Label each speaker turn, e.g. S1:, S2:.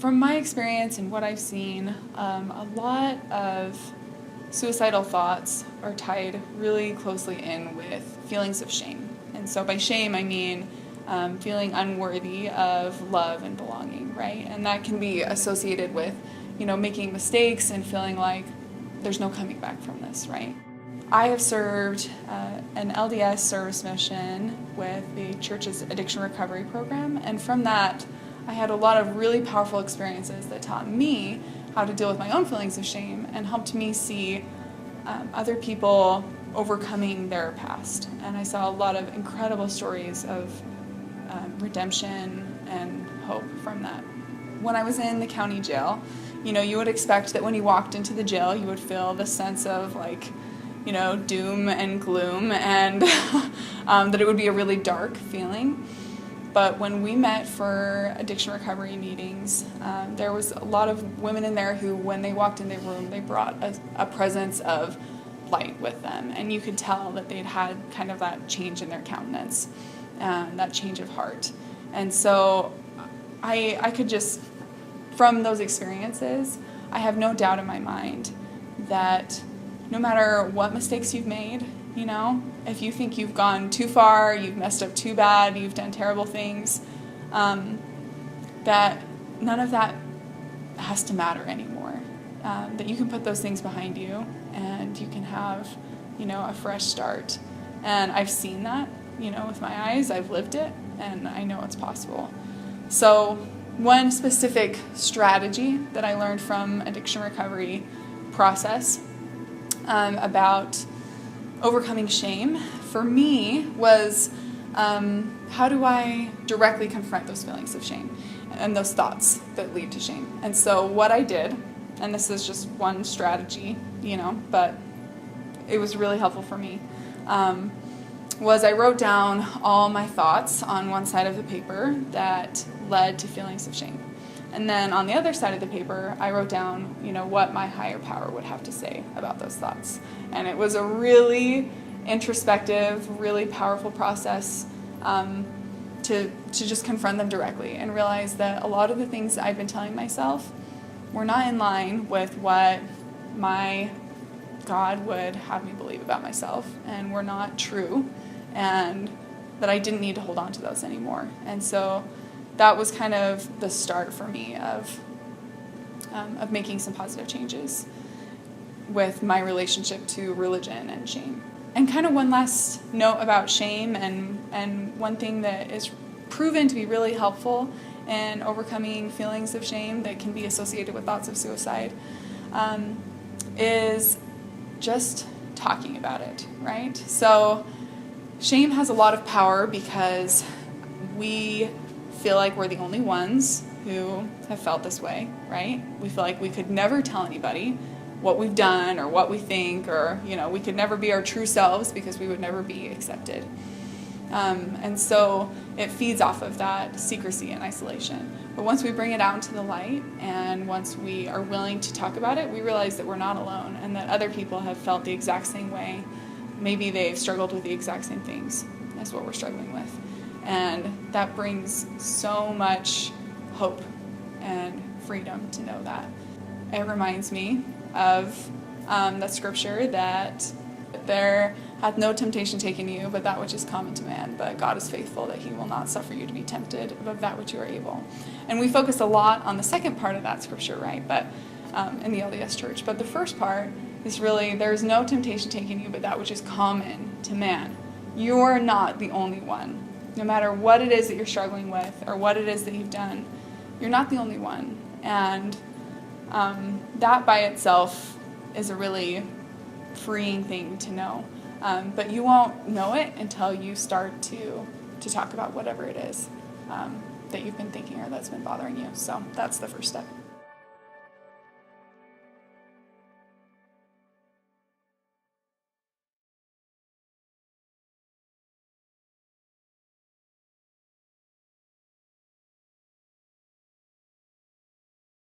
S1: From my experience and what I've seen, a lot of suicidal thoughts are tied really closely in with feelings of shame. And so by shame, I mean feeling unworthy of love and belonging, right? And that can be associated with, making mistakes and feeling like there's no coming back from this, right? I have served an LDS service mission with the church's addiction recovery program, and from that, I had a lot of really powerful experiences that taught me how to deal with my own feelings of shame and helped me see other people overcoming their past. And I saw a lot of incredible stories of redemption and hope from that. When I was in the county jail, you would expect that when you walked into the jail, you would feel the sense of doom and gloom, and that it would be a really dark feeling. But when we met for addiction recovery meetings, there was a lot of women in there who, when they walked in the room, they brought a presence of light with them. And you could tell that they'd had kind of that change in their countenance, that change of heart. And so I could just, from those experiences, I have no doubt in my mind that no matter what mistakes you've made, if you think you've gone too far, you've messed up too bad, you've done terrible things, that none of that has to matter anymore. That you can put those things behind you and you can have, a fresh start. And I've seen that, with my eyes. I've lived it, and I know it's possible. So one specific strategy that I learned from addiction recovery process about overcoming shame for me was how do I directly confront those feelings of shame and those thoughts that lead to shame. And so what I did, and this is just one strategy, but it was really helpful for me, was I wrote down all my thoughts on one side of the paper that led to feelings of shame. And then on the other side of the paper, I wrote down, what my higher power would have to say about those thoughts. And it was a really introspective, really powerful process to just confront them directly and realize that a lot of the things that I've been telling myself were not in line with what my God would have me believe about myself, and were not true, and that I didn't need to hold on to those anymore. And so that was kind of the start for me of making some positive changes with my relationship to religion and shame. And kind of one last note about shame, and one thing that is proven to be really helpful in overcoming feelings of shame that can be associated with thoughts of suicide, is just talking about it, right? So shame has a lot of power because we feel like we're the only ones who have felt this way, right? We feel like we could never tell anybody what we've done or what we think, or we could never be our true selves because we would never be accepted. And so it feeds off of that secrecy and isolation. But once we bring it out into the light, and once we are willing to talk about it, we realize that we're not alone, and that other people have felt the exact same way. Maybe they've struggled with the exact same things as what we're struggling with. And that brings so much hope and freedom to know that. It reminds me of that scripture that there hath no temptation taken you but that which is common to man, but God is faithful, that he will not suffer you to be tempted above that which you are able. And we focus a lot on the second part of that scripture, right? But in the LDS church. But the first part is really, there is no temptation taken you but that which is common to man. You're not the only one. No matter what it is that you're struggling with or what it is that you've done, you're not the only one. And that by itself is a really freeing thing to know. But you won't know it until you start to talk about whatever it is that you've been thinking or that's been bothering you. So that's the first step.